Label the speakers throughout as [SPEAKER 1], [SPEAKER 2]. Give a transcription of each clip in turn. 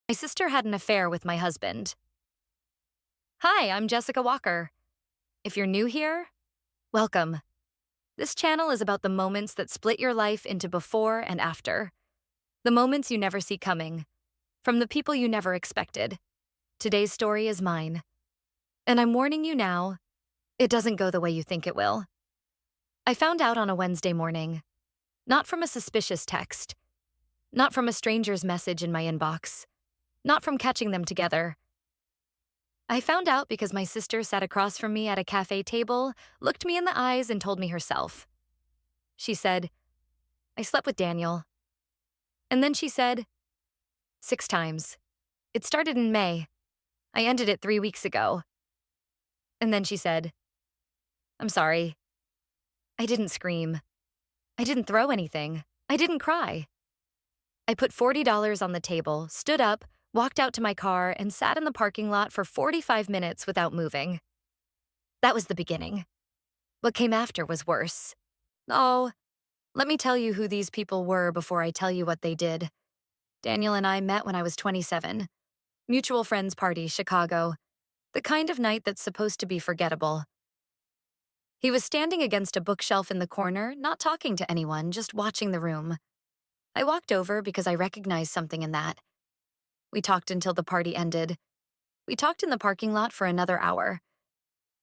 [SPEAKER 1] My sister had an affair with my husband. Hi, I'm Jessica Walker. If you're new here, welcome. This channel is about the moments that split your life into before and after. The moments you never see coming, from the people you never expected. Today's story is mine. And I'm warning you now, it doesn't go the way you think it will. I found out on a Wednesday morning, not from a suspicious text, not from a stranger's message in my inbox, not from catching them together. I found out because my sister sat across from me at a café table, looked me in the eyes, and told me herself. She said, I slept with Daniel. And then she said, 6 times. It started in May. I ended it 3 weeks ago. And then she said, I'm sorry. I didn't scream. I didn't throw anything. I didn't cry. I put $40 on the table, stood up, walked out to my car, and sat in the parking lot for 45 minutes without moving. That was the beginning. What came after was worse. Oh, let me tell you who these people were before I tell you what they did. Daniel and I met when I was 27. Mutual friends party, Chicago. The kind of night that's supposed to be forgettable. He was standing against a bookshelf in the corner, not talking to anyone, just watching the room. I walked over because I recognized something in that. We talked until the party ended. We talked in the parking lot for another hour.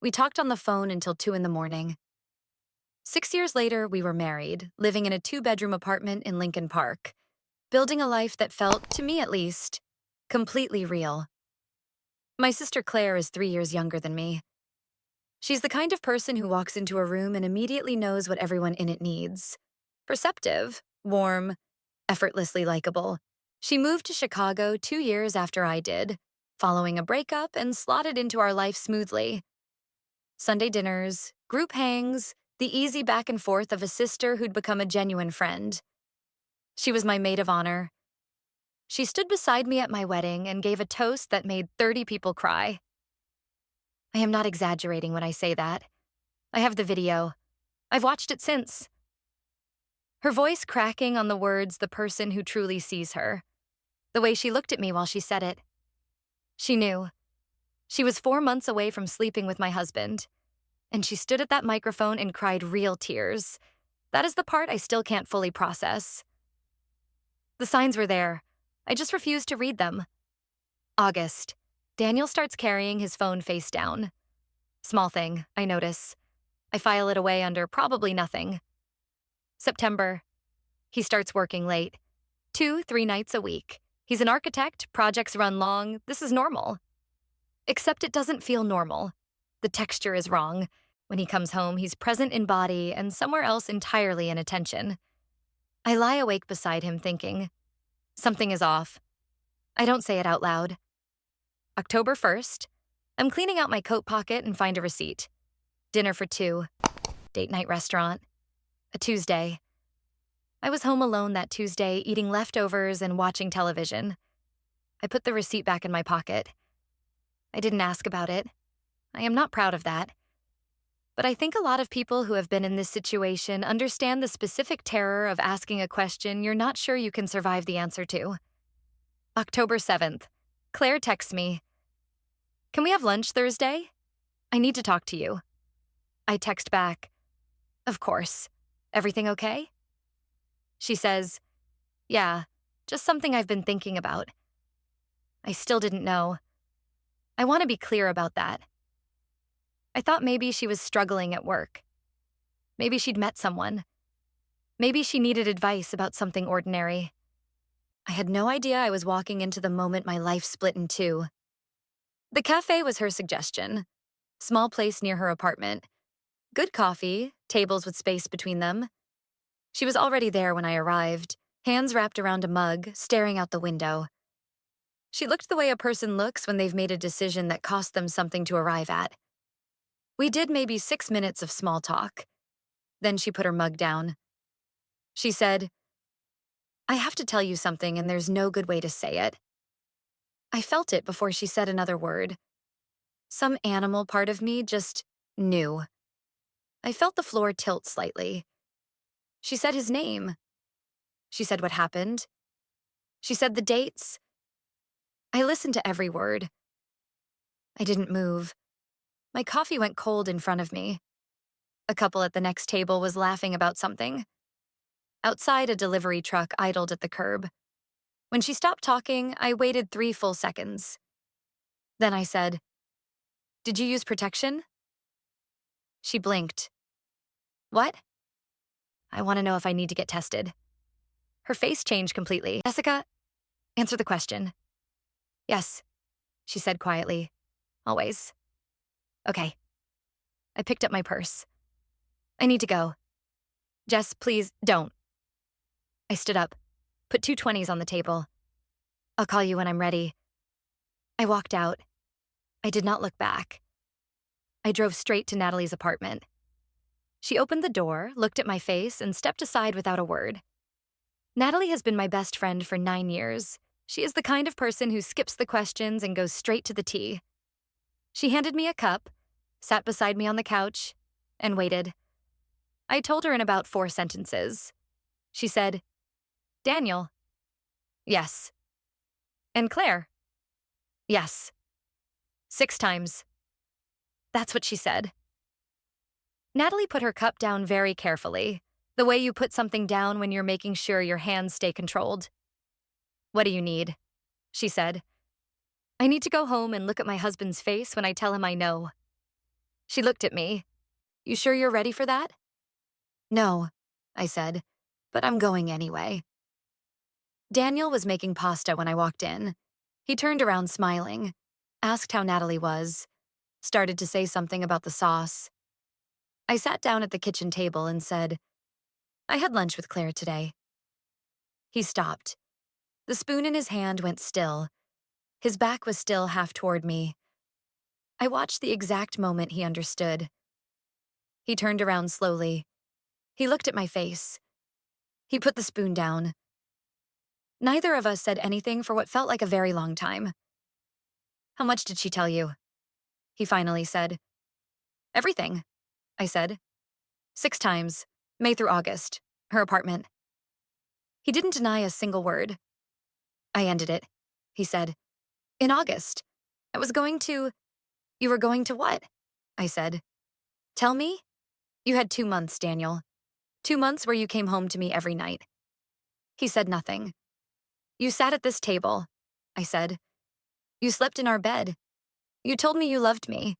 [SPEAKER 1] We talked on the phone until 2 in the morning. 6 years later, we were married, living in a 2-bedroom apartment in Lincoln Park, building a life that felt, to me at least, completely real. My sister Claire is 3 years younger than me. She's the kind of person who walks into a room and immediately knows what everyone in it needs. Perceptive, warm, effortlessly likable. She moved to Chicago 2 years after I did, following a breakup, and slotted into our life smoothly. Sunday dinners, group hangs, the easy back and forth of a sister who'd become a genuine friend. She was my maid of honor. She stood beside me at my wedding and gave a toast that made 30 people cry. I am not exaggerating when I say that. I have the video. I've watched it since. Her voice cracking on the words, the person who truly sees her. The way she looked at me while she said it. She knew. She was 4 months away from sleeping with my husband. And she stood at that microphone and cried real tears. That is the part I still can't fully process. The signs were there. I just refused to read them. August. Daniel starts carrying his phone face down. Small thing, I notice. I file it away under probably nothing. September. He starts working late. 2-3 nights a week. He's an architect, projects run long, this is normal. Except it doesn't feel normal. The texture is wrong. When he comes home, he's present in body and somewhere else entirely in attention. I lie awake beside him thinking, something is off. I don't say it out loud. October 1st, I'm cleaning out my coat pocket and find a receipt. Dinner for 2, date night restaurant, a Tuesday. I was home alone that Tuesday, eating leftovers and watching television. I put the receipt back in my pocket. I didn't ask about it. I am not proud of that. But I think a lot of people who have been in this situation understand the specific terror of asking a question you're not sure you can survive the answer to. October 7th, Claire texts me, can we have lunch Thursday? I need to talk to you. I text back, of course. Everything okay? She says, yeah, just something I've been thinking about. I still didn't know. I want to be clear about that. I thought maybe she was struggling at work. Maybe she'd met someone. Maybe she needed advice about something ordinary. I had no idea I was walking into the moment my life split in two. The cafe was her suggestion. Small place near her apartment. Good coffee, tables with space between them. She was already there when I arrived, hands wrapped around a mug, staring out the window. She looked the way a person looks when they've made a decision that cost them something to arrive at. We did maybe 6 minutes of small talk. Then she put her mug down. She said, I have to tell you something and there's no good way to say it. I felt it before she said another word. Some animal part of me just knew. I felt the floor tilt slightly. She said his name. She said what happened. She said the dates. I listened to every word. I didn't move. My coffee went cold in front of me. A couple at the next table was laughing about something. Outside, a delivery truck idled at the curb. When she stopped talking, I waited 3 full seconds. Then I said, "Did you use protection?" She blinked. "What?" "I want to know if I need to get tested." Her face changed completely. "Jessica, answer the question." "Yes," she said quietly. "Always." "Okay." I picked up my purse. "I need to go." "Jess, please, don't." I stood up, put 2 20s on the table. "I'll call you when I'm ready." I walked out. I did not look back. I drove straight to Natalie's apartment. She opened the door, looked at my face, and stepped aside without a word. Natalie has been my best friend for 9 years. She is the kind of person who skips the questions and goes straight to the tea. She handed me a cup, sat beside me on the couch, and waited. I told her in about 4 sentences. She said, "Daniel." "Yes." "And Claire." "Yes." 6 times. That's what she said. Natalie put her cup down very carefully, the way you put something down when you're making sure your hands stay controlled. "What do you need?" she said. "I need to go home and look at my husband's face when I tell him I know." She looked at me. "You sure you're ready for that?" "No," I said, "but I'm going anyway." Daniel was making pasta when I walked in. He turned around smiling, asked how Natalie was, started to say something about the sauce. I sat down at the kitchen table and said, "I had lunch with Claire today." He stopped. The spoon in his hand went still. His back was still half toward me. I watched the exact moment he understood. He turned around slowly. He looked at my face. He put the spoon down. Neither of us said anything for what felt like a very long time. "How much did she tell you?" he finally said. "Everything," I said. 6 times, May through August, her apartment. He didn't deny a single word. "I ended it," he said. "In August. I was going to—" "You were going to what?" I said. "Tell me?" "You had 2 months, Daniel. 2 months where you came home to me every night." He said nothing. "You sat at this table," I said. "You slept in our bed. You told me you loved me."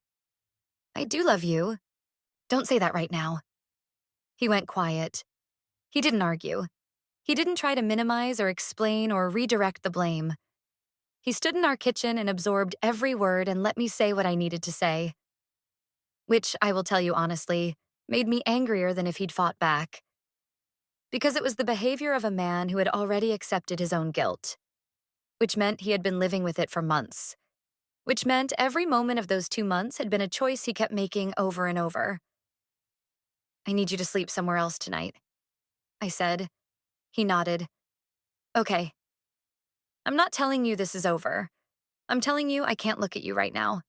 [SPEAKER 1] "I do love you." "Don't say that right now." He went quiet. He didn't argue. He didn't try to minimize or explain or redirect the blame. He stood in our kitchen and absorbed every word and let me say what I needed to say. Which, I will tell you honestly, made me angrier than if he'd fought back. Because it was the behavior of a man who had already accepted his own guilt. Which meant he had been living with it for months. Which meant every moment of those 2 months had been a choice he kept making over and over. "I need you to sleep somewhere else tonight," I said. He nodded. "Okay. I'm not telling you this is over. I'm telling you I can't look at you right now."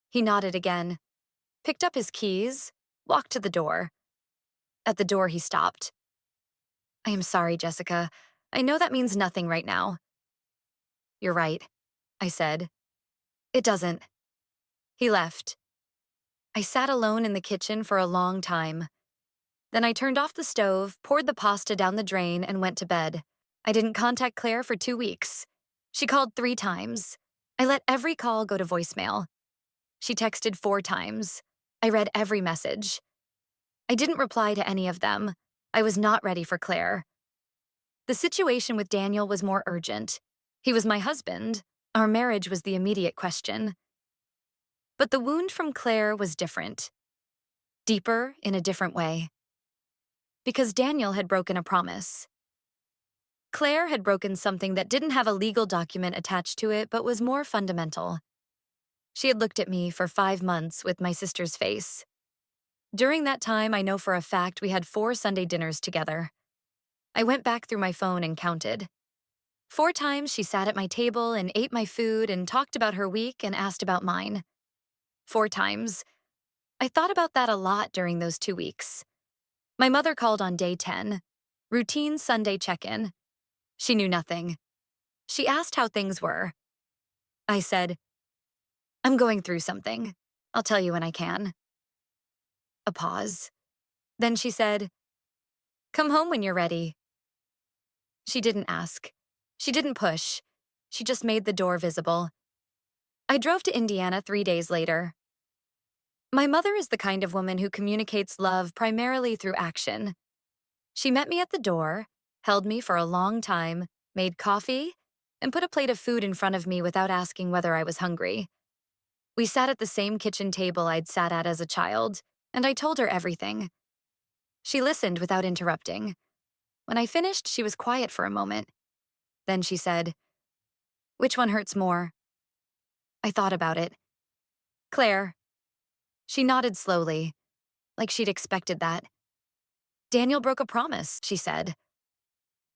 [SPEAKER 1] He nodded again, picked up his keys, walked to the door. At the door, he stopped. "I am sorry, Jessica. I know that means nothing right now." "You're right," I said. "It doesn't." He left. I sat alone in the kitchen for a long time. Then I turned off the stove, poured the pasta down the drain, and went to bed. I didn't contact Claire for 2 weeks. She called 3 times. I let every call go to voicemail. She texted 4 times. I read every message. I didn't reply to any of them. I was not ready for Claire. The situation with Daniel was more urgent. He was my husband. Our marriage was the immediate question. But the wound from Claire was different. Deeper in a different way. Because Daniel had broken a promise. Claire had broken something that didn't have a legal document attached to it but was more fundamental. She had looked at me for 5 months with my sister's face. During that time, I know for a fact we had 4 Sunday dinners together. I went back through my phone and counted. 4 times she sat at my table and ate my food and talked about her week and asked about mine. 4 times. I thought about that a lot during those 2 weeks. My mother called on day 10. Routine Sunday check-in. She knew nothing. She asked how things were. I said, I'm going through something. I'll tell you when I can. A pause. Then she said, come home when you're ready. She didn't ask. She didn't push. She just made the door visible. I drove to Indiana 3 days later. My mother is the kind of woman who communicates love primarily through action. She met me at the door, held me for a long time, made coffee, and put a plate of food in front of me without asking whether I was hungry. We sat at the same kitchen table I'd sat at as a child, and I told her everything. She listened without interrupting. When I finished, she was quiet for a moment. Then she said, which one hurts more? I thought about it. Claire. She nodded slowly, like she'd expected that. Daniel broke a promise, she said.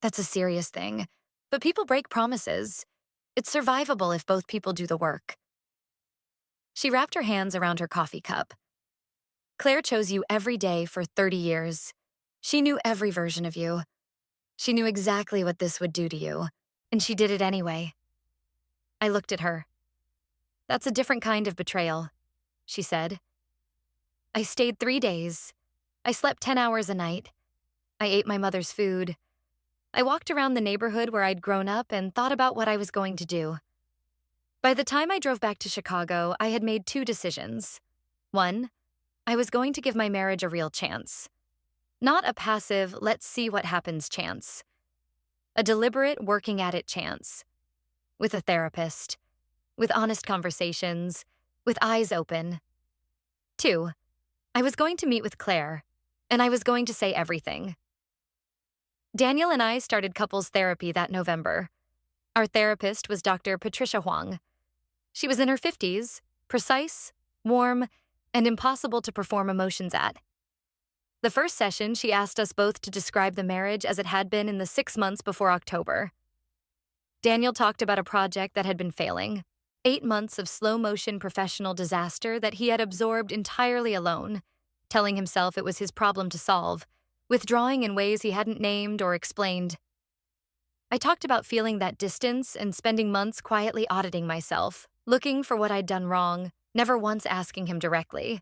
[SPEAKER 1] That's a serious thing, but people break promises. It's survivable if both people do the work. She wrapped her hands around her coffee cup. Claire chose you every day for 30 years. She knew every version of you. She knew exactly what this would do to you, and she did it anyway. I looked at her. That's a different kind of betrayal, she said. I stayed 3 days. I slept 10 hours a night. I ate my mother's food. I walked around the neighborhood where I'd grown up and thought about what I was going to do. By the time I drove back to Chicago, I had made 2 decisions. One, I was going to give my marriage a real chance. Not a passive, let's see what happens chance. A deliberate, working at it chance. With a therapist. With honest conversations. With eyes open. 2, I was going to meet with Claire, and I was going to say everything. Daniel and I started couples therapy that November. Our therapist was Dr. Patricia Huang. She was in her 50s, precise, warm, and impossible to perform emotions at. The first session, she asked us both to describe the marriage as it had been in the 6 months before October. Daniel talked about a project that had been failing, 8 months of slow-motion professional disaster that he had absorbed entirely alone, telling himself it was his problem to solve, withdrawing in ways he hadn't named or explained. I talked about feeling that distance and spending months quietly auditing myself, looking for what I'd done wrong, never once asking him directly.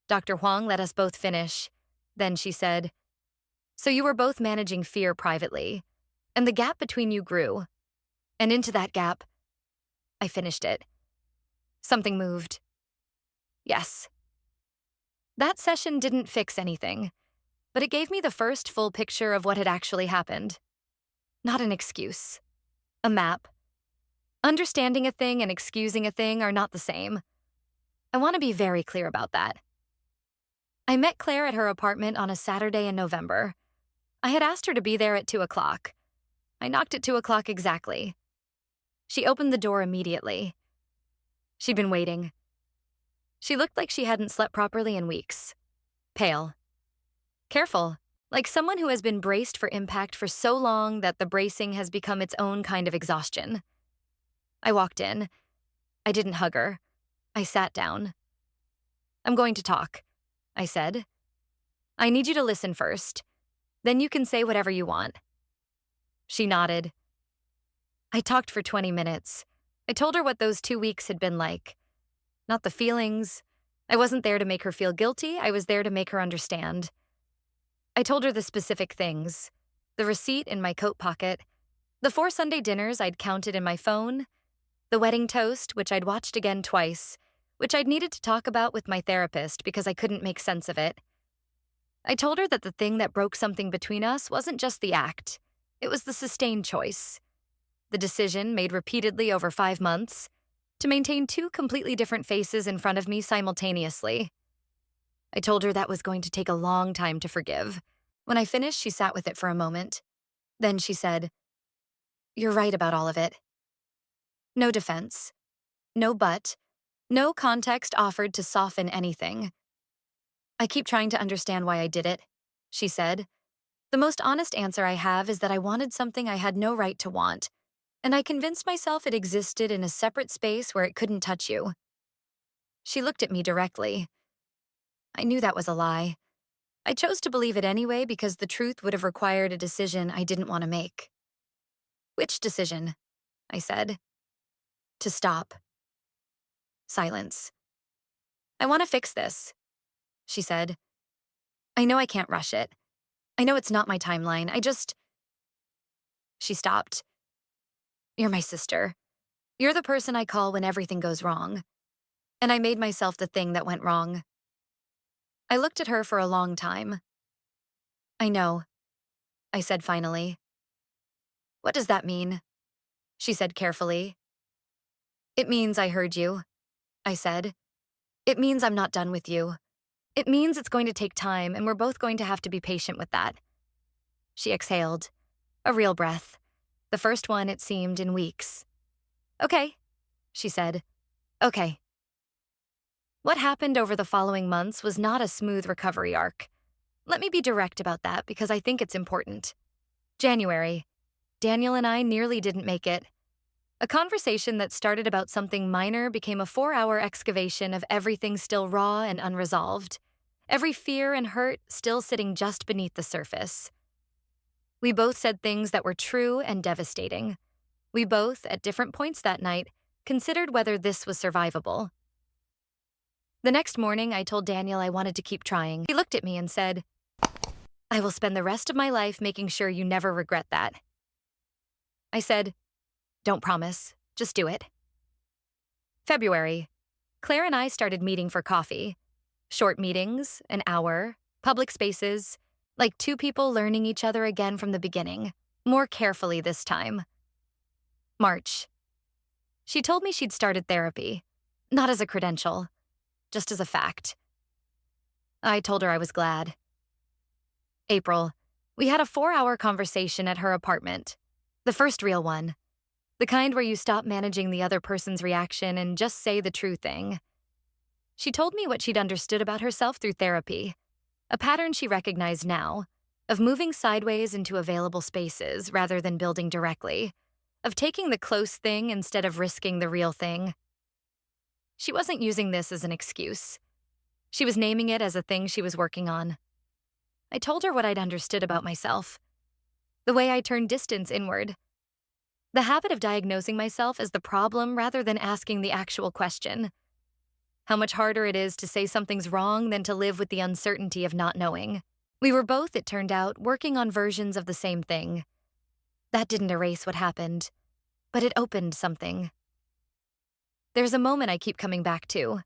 [SPEAKER 1] Dr. Huang let us both finish. Then she said, so you were both managing fear privately, and the gap between you grew. And into that gap, I finished it. Something moved. Yes. That session didn't fix anything, but it gave me the first full picture of what had actually happened. Not an excuse. A map. Understanding a thing and excusing a thing are not the same. I want to be very clear about that. I met Claire at her apartment on a Saturday in November. I had asked her to be there at 2 o'clock. I knocked at 2 o'clock exactly. She opened the door immediately. She'd been waiting. She looked like she hadn't slept properly in weeks. Pale. Careful, like someone who has been braced for impact for so long that the bracing has become its own kind of exhaustion. I walked in. I didn't hug her. I sat down. I'm going to talk, I said. I need you to listen first. Then you can say whatever you want. She nodded. I talked for 20 minutes. I told her what those 2 weeks had been like. Not the feelings. I wasn't there to make her feel guilty. I was there to make her understand. I told her the specific things. The receipt in my coat pocket. The 4 Sunday dinners I'd counted in my phone. The wedding toast, which I'd watched again twice, which I'd needed to talk about with my therapist because I couldn't make sense of it. I told her that the thing that broke something between us wasn't just the act. It was the sustained choice. The decision, made repeatedly over 5 months, to maintain 2 completely different faces in front of me simultaneously. I told her that was going to take a long time to forgive. When I finished, she sat with it for a moment. Then she said, "You're right about all of it." No defense. No but. No context offered to soften anything. I keep trying to understand why I did it, she said. The most honest answer I have is that I wanted something I had no right to want, and I convinced myself it existed in a separate space where it couldn't touch you. She looked at me directly. I knew that was a lie. I chose to believe it anyway because the truth would have required a decision I didn't want to make. Which decision? I said. To stop. Silence. I want to fix this, she said. I know I can't rush it. I know it's not my timeline. She stopped. You're my sister. You're the person I call when everything goes wrong. And I made myself the thing that went wrong. I looked at her for a long time. I know, I said finally. What does that mean? She said carefully. It means I heard you, I said. It means I'm not done with you. It means it's going to take time, and we're both going to have to be patient with that. She exhaled. A real breath. The first one, it seemed, in weeks. Okay, she said. Okay. What happened over the following months was not a smooth recovery arc. Let me be direct about that because I think it's important. January. Daniel and I nearly didn't make it. A conversation that started about something minor became a 4-hour excavation of everything still raw and unresolved. Every fear and hurt still sitting just beneath the surface. We both said things that were true and devastating. We both, at different points that night, considered whether this was survivable. The next morning, I told Daniel I wanted to keep trying. He looked at me and said, I will spend the rest of my life making sure you never regret that. I said, don't promise, just do it. February. Claire and I started meeting for coffee. Short meetings, an hour, public spaces, like two people learning each other again from the beginning, more carefully this time. March. She told me she'd started therapy, not as a credential, just as a fact. I told her I was glad. April. We had a 4-hour conversation at her apartment, the first real one. The kind where you stop managing the other person's reaction and just say the true thing. She told me what she'd understood about herself through therapy, a pattern she recognized now, of moving sideways into available spaces rather than building directly, of taking the close thing instead of risking the real thing. She wasn't using this as an excuse. She was naming it as a thing she was working on. I told her what I'd understood about myself, the way I turned distance inward, the habit of diagnosing myself as the problem rather than asking the actual question. How much harder it is to say something's wrong than to live with the uncertainty of not knowing. We were both, it turned out, working on versions of the same thing. That didn't erase what happened, but it opened something. There's a moment I keep coming back to.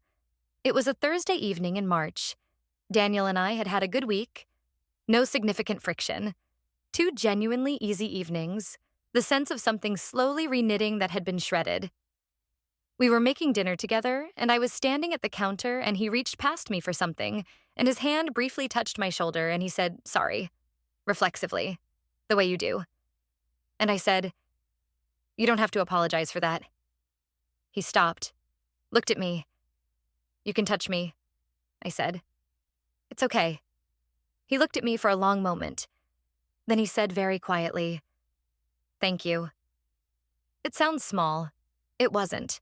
[SPEAKER 1] It was a Thursday evening in March. Daniel and I had had a good week. No significant friction. 2 genuinely easy evenings. The sense of something slowly reknitting that had been shredded. We were making dinner together, and I was standing at the counter, and he reached past me for something, and his hand briefly touched my shoulder, and he said, sorry, reflexively, the way you do. And I said, you don't have to apologize for that. He stopped, looked at me. You can touch me, I said. It's okay. He looked at me for a long moment. Then he said very quietly, thank you. It sounds small. It wasn't.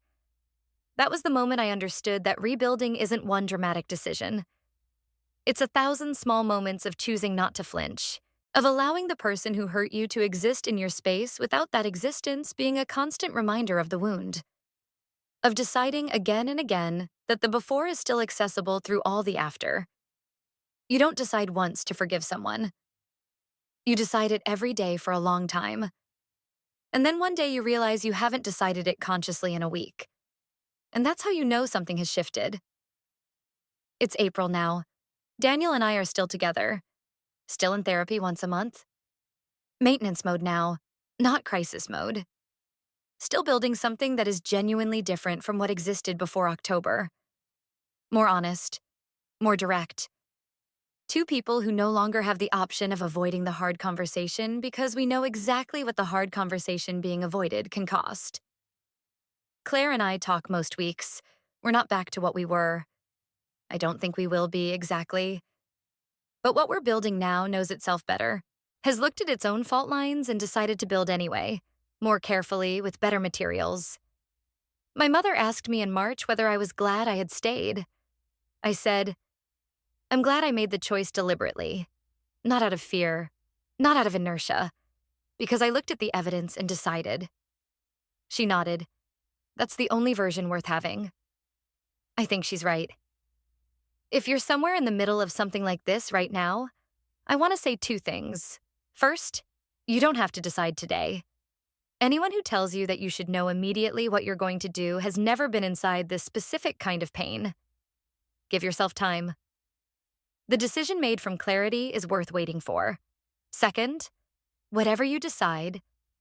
[SPEAKER 1] That was the moment I understood that rebuilding isn't one dramatic decision. It's 1,000 small moments of choosing not to flinch, of allowing the person who hurt you to exist in your space without that existence being a constant reminder of the wound, of deciding again and again that the before is still accessible through all the after. You don't decide once to forgive someone. You decide it every day for a long time. And then one day you realize you haven't decided it consciously in a week. And that's how you know something has shifted. It's April now. Daniel and I are still together. Still in therapy once a month. Maintenance mode now, not crisis mode. Still building something that is genuinely different from what existed before October. More honest, more direct. 2 people who no longer have the option of avoiding the hard conversation because we know exactly what the hard conversation being avoided can cost. Claire and I talk most weeks. We're not back to what we were. I don't think we will be exactly. But what we're building now knows itself better, has looked at its own fault lines and decided to build anyway, more carefully, with better materials. My mother asked me in March whether I was glad I had stayed. I said, I'm glad I made the choice deliberately, not out of fear, not out of inertia, because I looked at the evidence and decided. She nodded. That's the only version worth having. I think she's right. If you're somewhere in the middle of something like this right now, I want to say two things. First, you don't have to decide today. Anyone who tells you that you should know immediately what you're going to do has never been inside this specific kind of pain. Give yourself time. The decision made from clarity is worth waiting for. Second, whatever you decide,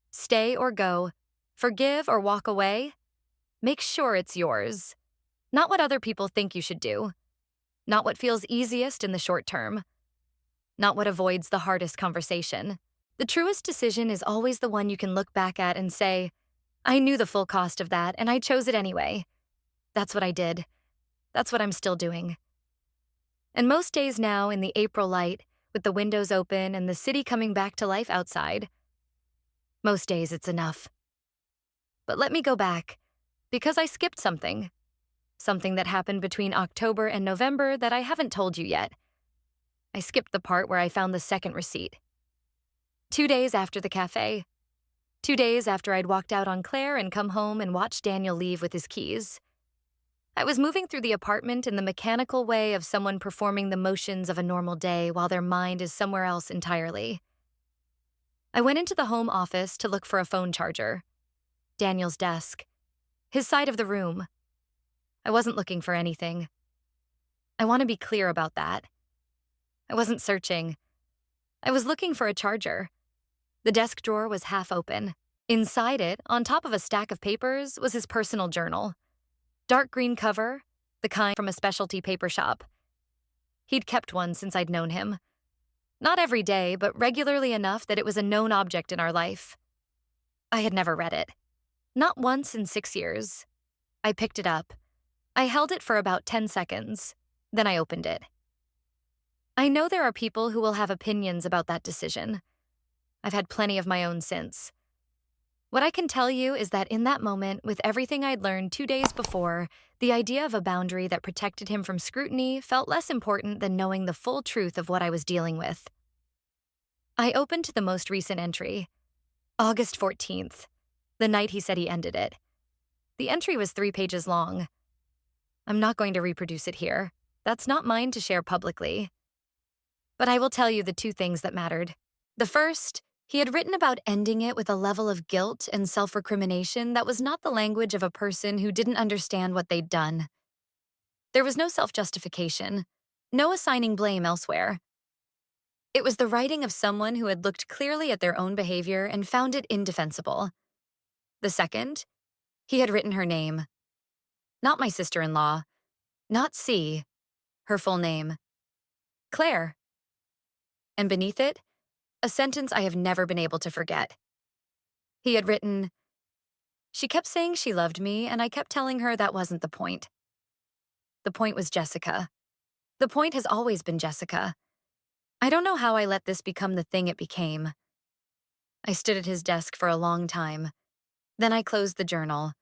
[SPEAKER 1] stay or go, forgive or walk away, make sure it's yours. Not what other people think you should do. Not what feels easiest in the short term. Not what avoids the hardest conversation. The truest decision is always the one you can look back at and say, I knew the full cost of that, and I chose it anyway. That's what I did. That's what I'm still doing. And most days now, in the April light, with the windows open and the city coming back to life outside, most days it's enough. But let me go back, because I skipped something. Something that happened between October and November that I haven't told you yet. I skipped the part where I found the second receipt. 2 days after the café. 2 days after I'd walked out on Claire and come home and watched Daniel leave with his keys. I was moving through the apartment in the mechanical way of someone performing the motions of a normal day while their mind is somewhere else entirely. I went into the home office to look for a phone charger. Daniel's desk. His side of the room. I wasn't looking for anything. I want to be clear about that. I wasn't searching. I was looking for a charger. The desk drawer was half open. Inside it, on top of a stack of papers, was his personal journal. Dark green cover, the kind from a specialty paper shop. He'd kept one since I'd known him. Not every day, but regularly enough that it was a known object in our life. I had never read it. Not once in 6 years. I picked it up. I held it for about 10 seconds. Then I opened it. I know there are people who will have opinions about that decision. I've had plenty of my own since. What I can tell you is that in that moment, with everything I'd learned 2 days before, the idea of a boundary that protected him from scrutiny felt less important than knowing the full truth of what I was dealing with. I opened to the most recent entry, August 14th, the night he said he ended it. The entry was 3 pages long. I'm not going to reproduce it here. That's not mine to share publicly. But I will tell you the two things that mattered. The first, he had written about ending it with a level of guilt and self-recrimination that was not the language of a person who didn't understand what they'd done. There was no self-justification, no assigning blame elsewhere. It was the writing of someone who had looked clearly at their own behavior and found it indefensible. The second, he had written her name. Not my sister-in-law, not C, her full name. Claire. And beneath it, a sentence I have never been able to forget. He had written, she kept saying she loved me, and I kept telling her that wasn't the point. The point was Jessica. The point has always been Jessica. I don't know how I let this become the thing it became. I stood at his desk for a long time. Then I closed the journal,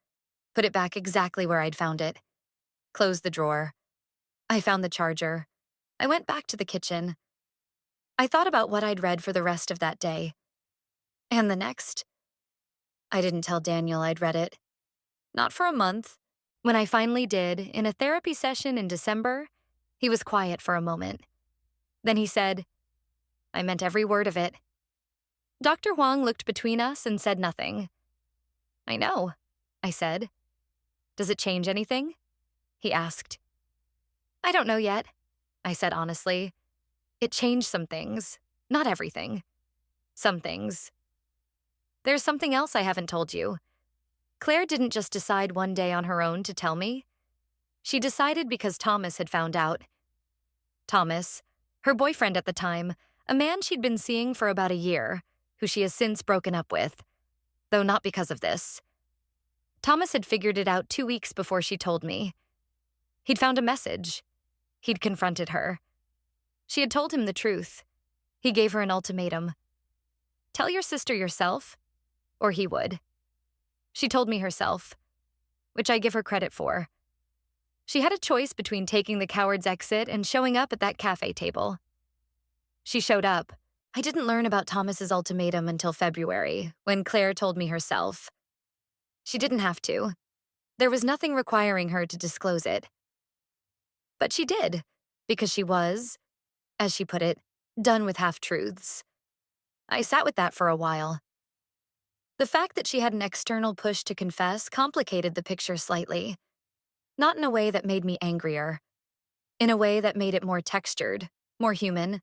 [SPEAKER 1] put it back exactly where I'd found it, closed the drawer. I found the charger. I went back to the kitchen. I thought about what I'd read for the rest of that day. And the next. I didn't tell Daniel I'd read it. Not for a month. When I finally did, in a therapy session in December, he was quiet for a moment. Then he said, I meant every word of it. Dr. Huang looked between us and said nothing. I know, I said. Does it change anything? He asked. I don't know yet, I said honestly. It changed some things, not everything. Some things. There's something else I haven't told you. Claire didn't just decide one day on her own to tell me. She decided because Thomas had found out. Thomas, her boyfriend at the time, a man she'd been seeing for about a year, who she has since broken up with, though not because of this. Thomas had figured it out 2 weeks before she told me. He'd found a message. He'd confronted her. She had told him the truth. He gave her an ultimatum. Tell your sister yourself, or he would. She told me herself, which I give her credit for. She had a choice between taking the coward's exit and showing up at that cafe table. She showed up. I didn't learn about Thomas's ultimatum until February, when Claire told me herself. She didn't have to. There was nothing requiring her to disclose it. But she did, because she was, as she put it, done with half-truths. I sat with that for a while. The fact that she had an external push to confess complicated the picture slightly. Not in a way that made me angrier. In a way that made it more textured, more human.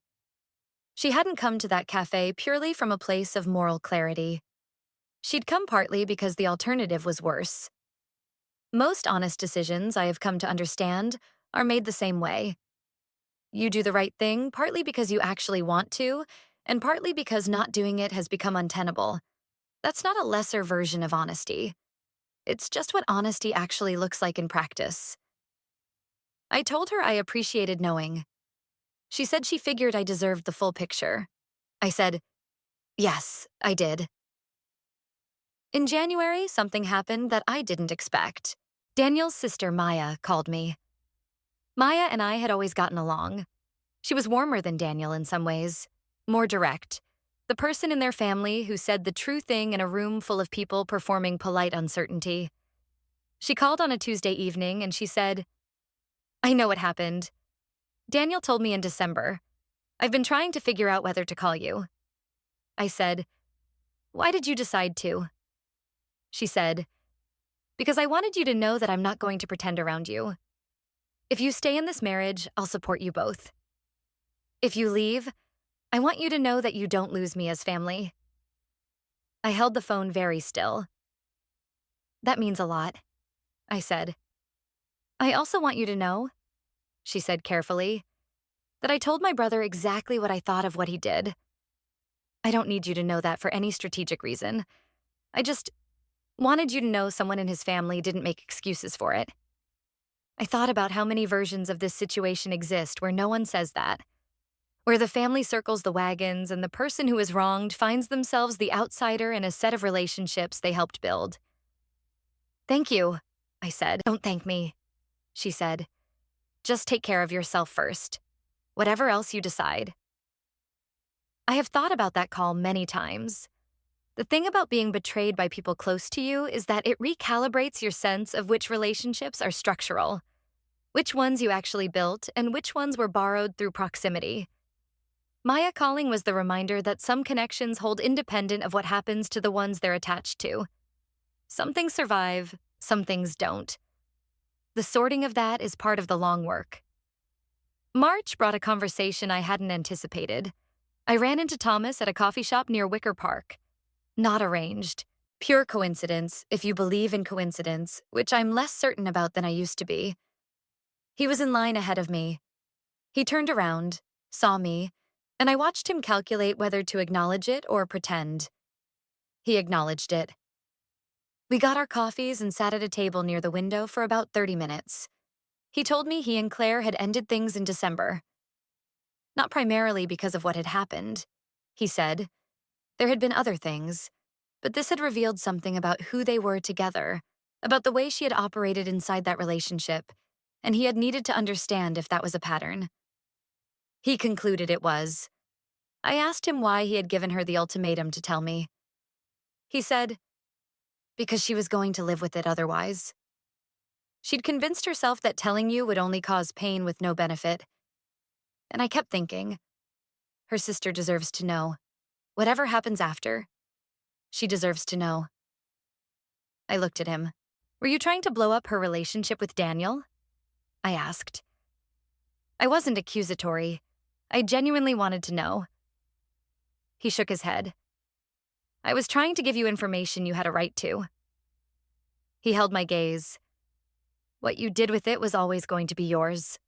[SPEAKER 1] She hadn't come to that cafe purely from a place of moral clarity. She'd come partly because the alternative was worse. Most honest decisions, I have come to understand, are made the same way. You do the right thing partly because you actually want to, and partly because not doing it has become untenable. That's not a lesser version of honesty. It's just what honesty actually looks like in practice. I told her I appreciated knowing. She said she figured I deserved the full picture. I said, yes, I did. In January, something happened that I didn't expect. Daniel's sister, Maya, called me. Maya and I had always gotten along. She was warmer than Daniel in some ways, more direct. The person in their family who said the true thing in a room full of people performing polite uncertainty. She called on a Tuesday evening and she said, I know what happened. Daniel told me in December. I've been trying to figure out whether to call you. I said, why did you decide to? She said, because I wanted you to know that I'm not going to pretend around you. If you stay in this marriage, I'll support you both. If you leave, I want you to know that you don't lose me as family. I held the phone very still. That means a lot, I said. I also want you to know, she said carefully, that I told my brother exactly what I thought of what he did. I don't need you to know that for any strategic reason. I just wanted you to know someone in his family didn't make excuses for it. I thought about how many versions of this situation exist where no one says that, where the family circles the wagons and the person who is wronged finds themselves the outsider in a set of relationships they helped build. Thank you, I said. Don't thank me, she said. Just take care of yourself first. Whatever else you decide. I have thought about that call many times. The thing about being betrayed by people close to you is that it recalibrates your sense of which relationships are structural, which ones you actually built, and which ones were borrowed through proximity. Maya calling was the reminder that some connections hold independent of what happens to the ones they're attached to. Some things survive, some things don't. The sorting of that is part of the long work. March brought a conversation I hadn't anticipated. I ran into Thomas at a coffee shop near Wicker Park. Not arranged. Pure coincidence, if you believe in coincidence, which I'm less certain about than I used to be. He was in line ahead of me. He turned around, saw me, and I watched him calculate whether to acknowledge it or pretend. He acknowledged it. We got our coffees and sat at a table near the window for about 30 minutes. He told me he and Claire had ended things in December. Not primarily because of what had happened, he said. There had been other things, but this had revealed something about who they were together, about the way she had operated inside that relationship, and he had needed to understand if that was a pattern. He concluded it was. I asked him why he had given her the ultimatum to tell me. He said, because she was going to live with it otherwise. She'd convinced herself that telling you would only cause pain with no benefit. And I kept thinking, her sister deserves to know. Whatever happens after, she deserves to know. I looked at him. Were you trying to blow up her relationship with Daniel? I asked. I wasn't accusatory. I genuinely wanted to know. He shook his head. I was trying to give you information you had a right to. He held my gaze. What you did with it was always going to be yours.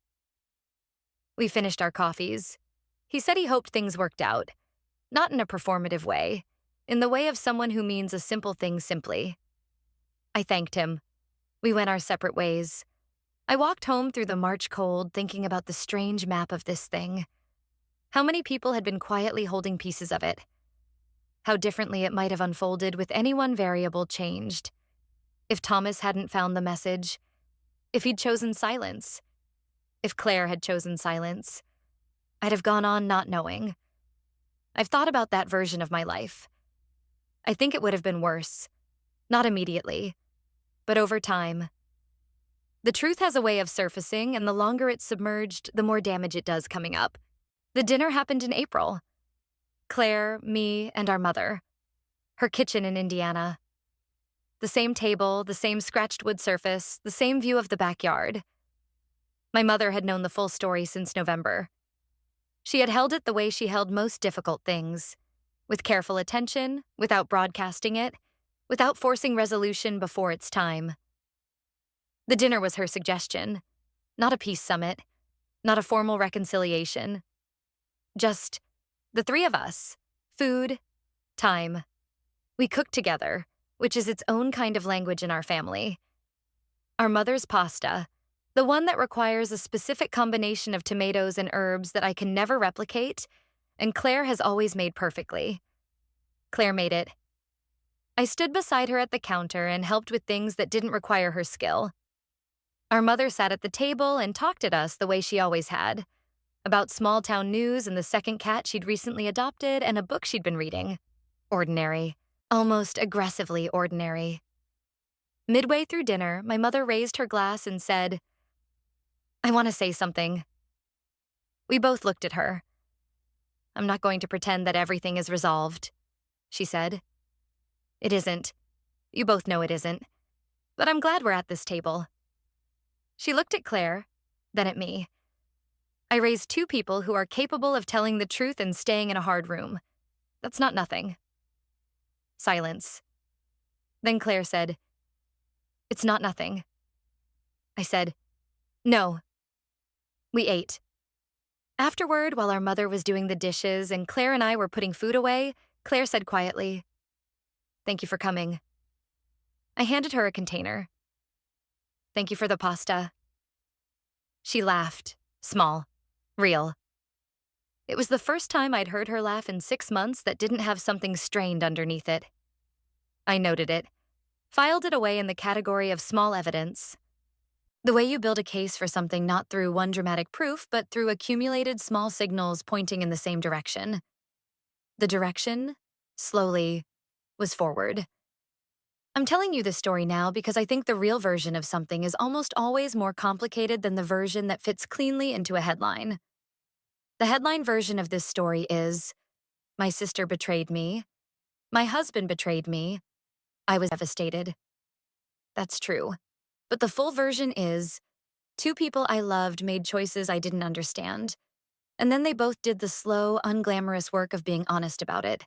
[SPEAKER 1] We finished our coffees. He said he hoped things worked out, not in a performative way, in the way of someone who means a simple thing simply. I thanked him. We went our separate ways. I walked home through the March cold thinking about the strange map of this thing. How many people had been quietly holding pieces of it. How differently it might have unfolded with any one variable changed. If Thomas hadn't found the message, if he'd chosen silence, if Claire had chosen silence, I'd have gone on not knowing. I've thought about that version of my life. I think it would have been worse. Not immediately. but over time. The truth has a way of surfacing, and the longer it's submerged, the more damage it does coming up. The dinner happened in April. Claire, me, and our mother. Her kitchen in Indiana. The same table, the same scratched wood surface, the same view of the backyard. My mother had known the full story since November. She had held it the way she held most difficult things, with careful attention, without broadcasting it, without forcing resolution before its time. The dinner was her suggestion, not a peace summit, not a formal reconciliation. Just the three of us, food, time. We cooked together, which is its own kind of language in our family. Our mother's pasta, the one that requires a specific combination of tomatoes and herbs that I can never replicate, and Claire has always made perfectly. Claire made it. I stood beside her at the counter and helped with things that didn't require her skill. Our mother sat at the table and talked at us the way she always had, about small-town news and the second cat she'd recently adopted and a book she'd been reading. Ordinary. Almost aggressively ordinary. Midway through dinner, my mother raised her glass and said, "I want to say something." We both looked at her. "I'm not going to pretend that everything is resolved," she said. "It isn't. You both know it isn't. But I'm glad we're at this table." She looked at Claire, then at me. I raised two people who are capable of telling the truth and staying in a hard room. That's not nothing. Silence. Then Claire said, "It's not nothing." I said, "No." We ate. Afterward, while our mother was doing the dishes and Claire and I were putting food away, Claire said quietly, "Thank you for coming." I handed her a container. "Thank you for the pasta." She laughed, small, real. It was the first time I'd heard her laugh in 6 months that didn't have something strained underneath it. I noted it, filed it away in the category of small evidence. The way you build a case for something not through one dramatic proof, but through accumulated small signals pointing in the same direction. The direction, slowly, was forward. I'm telling you this story now because I think the real version of something is almost always more complicated than the version that fits cleanly into a headline. The headline version of this story is, "My sister betrayed me. My husband betrayed me. I was devastated." That's true. But the full version is, two people I loved made choices I didn't understand. And then they both did the slow, unglamorous work of being honest about it.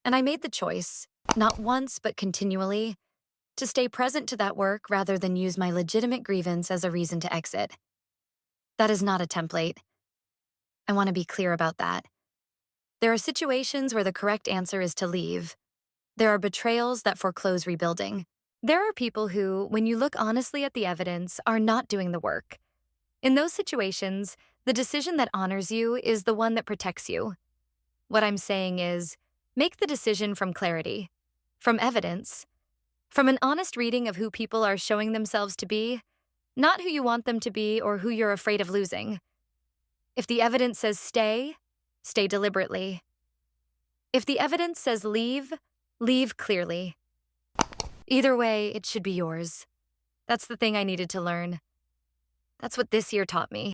[SPEAKER 1] And I made the choice, not once but continually, to stay present to that work rather than use my legitimate grievance as a reason to exit. That is not a template. I want to be clear about that. There are situations where the correct answer is to leave. There are betrayals that foreclose rebuilding. There are people who, when you look honestly at the evidence, are not doing the work. In those situations, the decision that honors you is the one that protects you. What I'm saying is, make the decision from clarity, from evidence, from an honest reading of who people are showing themselves to be, not who you want them to be or who you're afraid of losing. If the evidence says stay, stay deliberately. If the evidence says leave, leave clearly. Either way, it should be yours. That's the thing I needed to learn. That's what this year taught me.